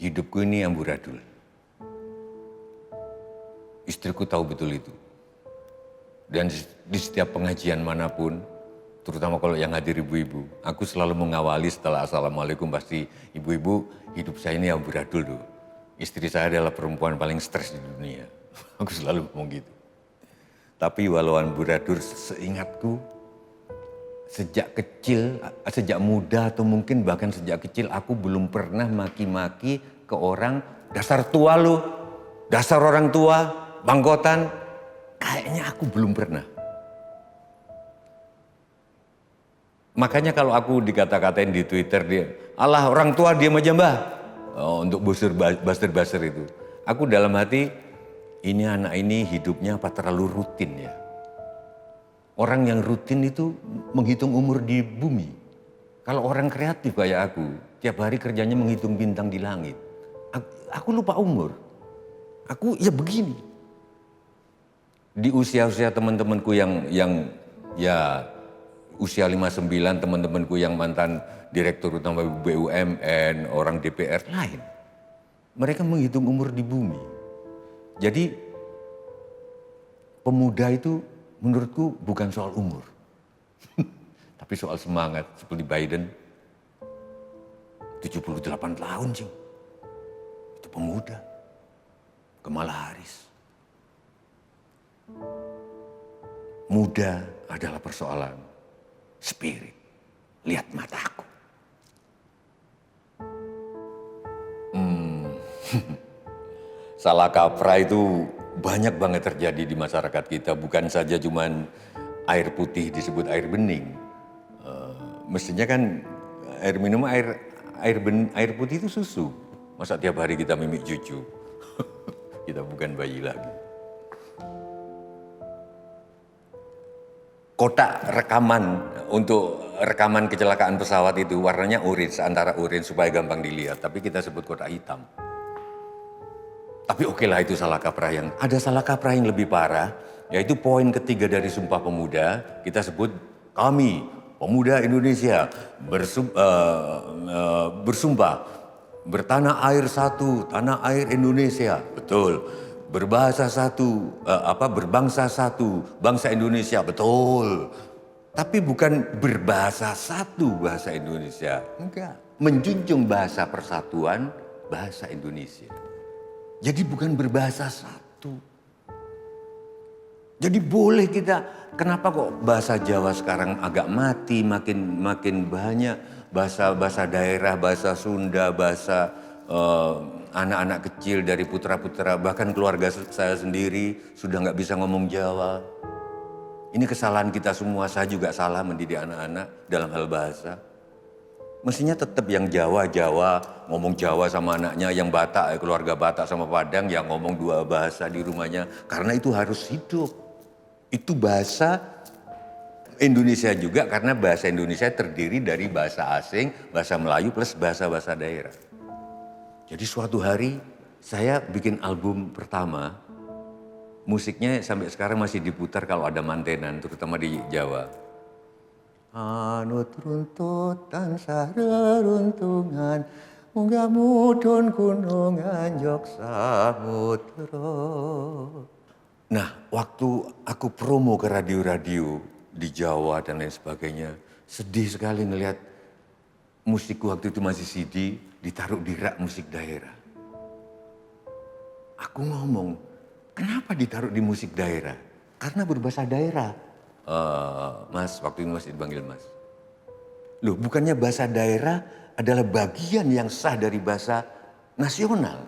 hidupku ini amburadul. Istriku tahu betul itu. Dan di setiap pengajian manapun, terutama kalau yang hadir ibu-ibu, aku selalu mengawali setelah assalamualaikum pasti, ibu-ibu, hidup saya ini amburadul tuh. Istri saya adalah perempuan paling stres di dunia. Aku selalu ngomong gitu. Tapi walau amburadul, seingatku, sejak kecil, sejak muda atau mungkin bahkan sejak kecil aku belum pernah maki-maki ke orang, dasar tua lu, dasar orang tua, bangkotan, kayaknya aku belum pernah. Makanya kalau aku dikata-katain di Twitter, dia, alah orang tua diam aja mbah, untuk baster-baster itu. Aku dalam hati, ini anak ini hidupnya apa terlalu rutin ya. Orang yang rutin itu menghitung umur di bumi. Kalau orang kreatif kayak aku, tiap hari kerjanya menghitung bintang di langit. Aku lupa umur. Aku ya begini. Di usia-usia teman-temanku yang ya usia 59, teman-temanku yang mantan direktur utama BUMN, orang DPR lain. Mereka menghitung umur di bumi. Jadi pemuda itu menurutku bukan soal umur, tapi soal semangat. Seperti Biden, 78 tahun sih, itu pemuda. Kamala Harris. Muda adalah persoalan spirit. Lihat mataku. Salah kaprah itu banyak banget terjadi di masyarakat kita. Bukan saja cuman air putih disebut air bening. Mestinya kan air minum air putih itu susu. Masa tiap hari kita mimik cucu? Kita bukan bayi lagi. Kotak rekaman untuk rekaman kecelakaan pesawat itu warnanya orange, antara orange supaya gampang dilihat. Tapi kita sebut kotak hitam. Tapi oke lah, itu salah kaprah. Yang ada salah kaprah yang lebih parah, yaitu poin ketiga dari Sumpah Pemuda. Kita sebut kami pemuda Indonesia bersumpah bertanah air satu, tanah air Indonesia. Betul. Berbahasa satu, berbangsa satu, bangsa Indonesia. Betul. Tapi bukan berbahasa satu, bahasa Indonesia. Enggak. Menjunjung bahasa persatuan, bahasa Indonesia. Jadi bukan berbahasa satu. Jadi boleh kita, kenapa kok bahasa Jawa sekarang agak mati, makin banyak bahasa daerah, bahasa Sunda, bahasa anak-anak kecil dari putra-putra, bahkan keluarga saya sendiri sudah nggak bisa ngomong Jawa. Ini kesalahan kita semua, saya juga salah mendidik anak-anak dalam hal bahasa. Mestinya tetap yang Jawa, ngomong Jawa sama anaknya, yang Batak, keluarga Batak sama Padang, yang ngomong dua bahasa di rumahnya. Karena itu harus hidup. Itu bahasa Indonesia juga, karena bahasa Indonesia terdiri dari bahasa asing, bahasa Melayu plus bahasa-bahasa daerah. Jadi suatu hari saya bikin album pertama, musiknya sampai sekarang masih diputar kalau ada mantenan, terutama di Jawa. Anut runtutan sareruntungan, munggah mudhun gunungan jog samudra. Nah, waktu aku promo ke radio-radio di Jawa dan lain sebagainya, sedih sekali ngelihat musikku waktu itu masih CD, ditaruh di rak musik daerah. Aku ngomong, kenapa ditaruh di musik daerah? Karena berbahasa daerah. Mas, waktu itu masih dipanggil Mas. Loh, bukannya bahasa daerah adalah bagian yang sah dari bahasa nasional?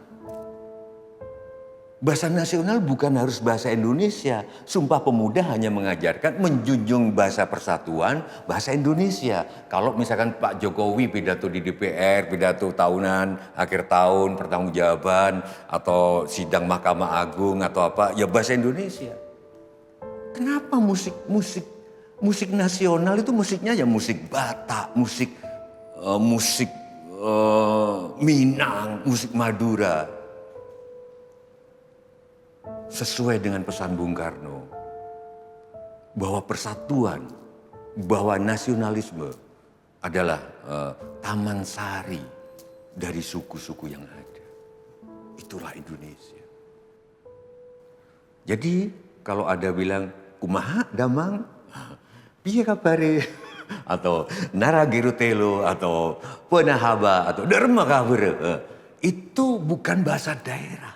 Bahasa nasional bukan harus bahasa Indonesia. Sumpah Pemuda hanya mengajarkan menjunjung bahasa persatuan, bahasa Indonesia. Kalau misalkan Pak Jokowi pidato di DPR, pidato tahunan, akhir tahun, pertanggungjawaban, atau sidang Mahkamah Agung atau apa, ya bahasa Indonesia. Kenapa musik nasional itu musiknya ya musik Batak, musik Minang, musik Madura. Sesuai dengan pesan Bung Karno, bahwa persatuan, bahwa nasionalisme adalah taman sari dari suku-suku yang ada. Itulah Indonesia. Jadi kalau ada bilang, kumaha damang, piye kabare, atau naragiru telo, atau penahaba, atau derma kabere, itu bukan bahasa daerah.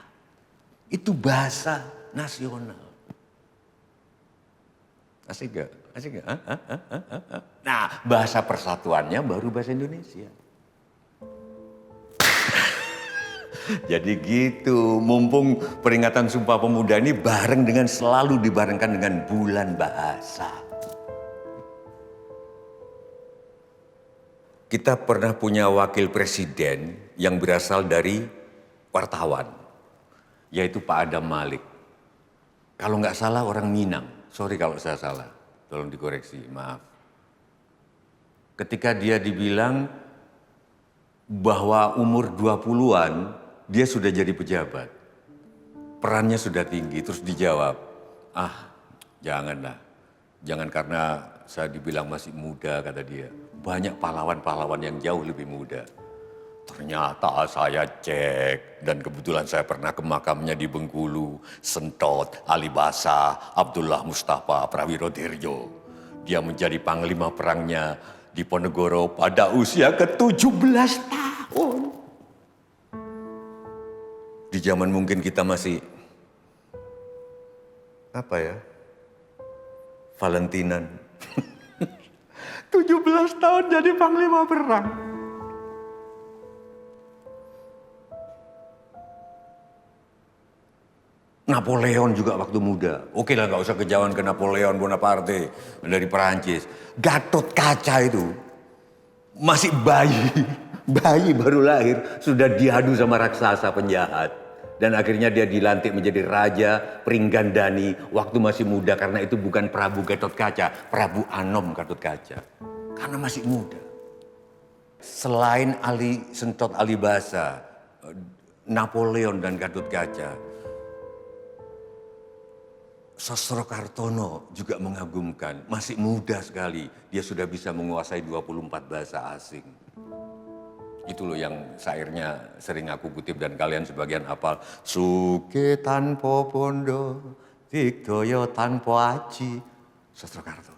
Itu bahasa nasional. Asik gak? Asik gak? Nah, bahasa persatuannya baru bahasa Indonesia. Jadi gitu, mumpung peringatan Sumpah Pemuda ini selalu dibarengkan dengan bulan bahasa. Kita pernah punya wakil presiden yang berasal dari wartawan, yaitu Pak Adam Malik. Kalau nggak salah orang Minang, sorry kalau saya salah, tolong dikoreksi, maaf. Ketika dia dibilang bahwa umur 20-an, dia sudah jadi pejabat, perannya sudah tinggi, terus dijawab, janganlah, jangan karena saya dibilang masih muda, kata dia. Banyak pahlawan-pahlawan yang jauh lebih muda. Ternyata saya cek, dan kebetulan saya pernah ke makamnya di Bengkulu, Sentot, Alibasa, Abdullah Mustafa Prawirodirjo. Dia menjadi panglima perangnya di Ponegoro pada usia ke-17 tahun. Di zaman mungkin kita masih, Valentinan. 17 tahun jadi panglima perang. Napoleon juga waktu muda. Oke lah, gak usah kejauhan ke Napoleon Bonaparte dari Perancis. Gatot Kaca itu masih bayi baru lahir sudah diadu sama raksasa penjahat. Dan akhirnya dia dilantik menjadi raja Pringgandani waktu masih muda, karena itu bukan Prabu Gatot Kaca, Prabu Anom Gatot Kaca. Karena masih muda. Selain Sentot Alibasa, Napoleon dan Gatot Kaca, Sosrokartono juga mengagumkan. Masih muda sekali, dia sudah bisa menguasai 24 bahasa asing. Itu loh yang syairnya sering aku kutip dan kalian sebagian hafal. Suke tanpa pondo, Tiktoyo tanpa aji. Sosrokartono.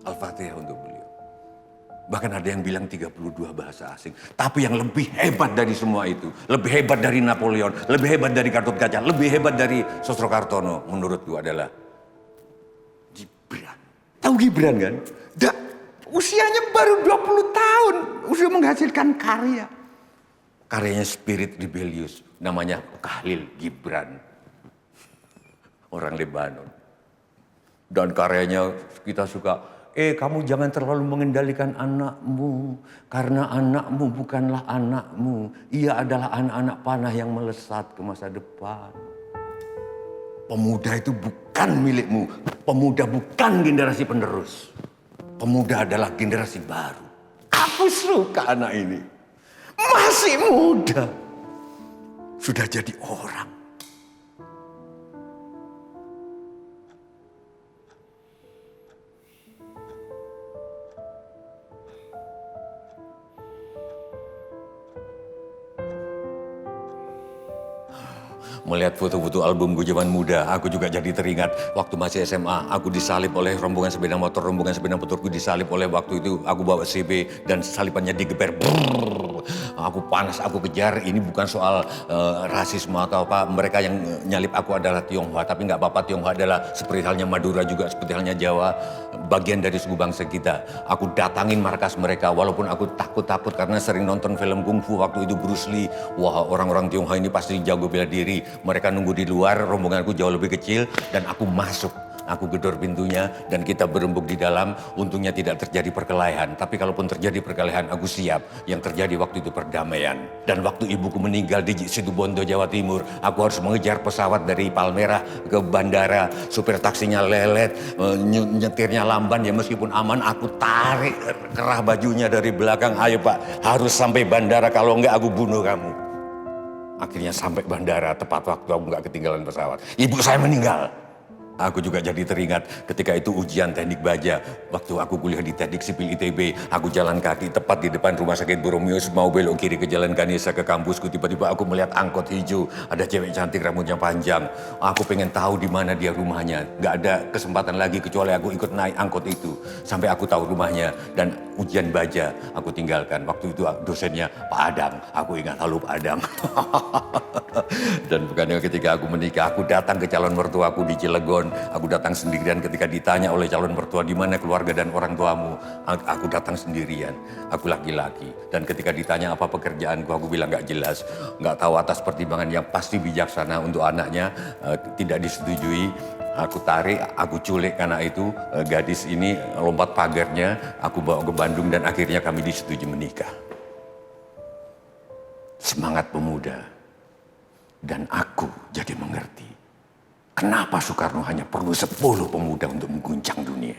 Al-Fatihah untuk beliau. Bahkan ada yang bilang 32 bahasa asing. Tapi yang lebih hebat dari semua itu, lebih hebat dari Napoleon, lebih hebat dari Gatot Kaca, lebih hebat dari Sosrokartono, menurutku adalah Gibran. Tahu Gibran kan? Usianya baru 20 tahun, usia menghasilkan karya. Karyanya Spirit Rebellious, namanya Khalil Gibran. Orang Lebanon. Dan karyanya kita suka, kamu jangan terlalu mengendalikan anakmu, karena anakmu bukanlah anakmu. Ia adalah anak-anak panah yang melesat ke masa depan. Pemuda itu bukan milikmu, pemuda bukan generasi penerus. Pemuda adalah generasi baru. Aku suka anak ini. Masih muda. Sudah jadi orang. Melihat foto-foto albumku zaman muda, aku juga jadi teringat waktu masih SMA, aku disalib oleh rombongan sepeda motorku disalib oleh waktu itu aku bawa CB dan salibannya digeber. Aku panas, aku kejar. Ini bukan soal rasisme atau apa. Mereka yang nyalip aku adalah Tionghoa, tapi nggak apa-apa. Tionghoa adalah seperti halnya Madura juga, seperti halnya Jawa, bagian dari suku bangsa kita. Aku datangin markas mereka, walaupun aku takut karena sering nonton film kungfu waktu itu Bruce Lee. Wah, orang-orang Tionghoa ini pasti jago bela diri. Mereka nunggu di luar, rombonganku jauh lebih kecil, dan aku masuk. Aku gedor pintunya dan kita berembuk di dalam. Untungnya tidak terjadi perkelahian. Tapi kalaupun terjadi perkelahian, aku siap. Yang terjadi waktu itu perdamaian. Dan waktu ibuku meninggal di Situbondo, Jawa Timur, aku harus mengejar pesawat dari Palmerah ke bandara. Supir taksinya lelet, nyetirnya lamban. Ya meskipun aman, aku tarik kerah bajunya dari belakang. Ayo Pak, harus sampai bandara. Kalau enggak aku bunuh kamu. Akhirnya sampai bandara tepat waktu, aku enggak ketinggalan pesawat. Ibu saya meninggal. Aku juga jadi teringat ketika itu ujian teknik baja. Waktu aku kuliah di teknik sipil ITB, aku jalan kaki tepat di depan rumah sakit Boromius, mau belok kiri ke Jalan Ganesha ke kampusku. Tiba-tiba aku melihat angkot hijau, ada cewek cantik rambutnya panjang. Aku pengen tahu di mana dia rumahnya. Gak ada kesempatan lagi kecuali aku ikut naik angkot itu. Sampai aku tahu rumahnya dan ujian baja aku tinggalkan. Waktu itu dosennya Pak Adang, aku ingat halo Pak Adang. Dan bukannya ketika aku menikah, aku datang ke calon mertuaku di Cilegon. Aku datang sendirian ketika ditanya oleh calon mertua di mana keluarga dan orang tuamu. Aku datang sendirian, aku laki-laki. Dan ketika ditanya apa pekerjaanku, aku bilang gak jelas. Gak tahu atas pertimbangan yang pasti bijaksana untuk anaknya, tidak disetujui. Aku tarik, aku culik karena itu gadis ini lompat pagarnya, aku bawa ke Bandung dan akhirnya kami disetujui menikah. Semangat pemuda. Dan aku jadi mengerti. Kenapa Soekarno hanya perlu 10 pemuda untuk mengguncang dunia?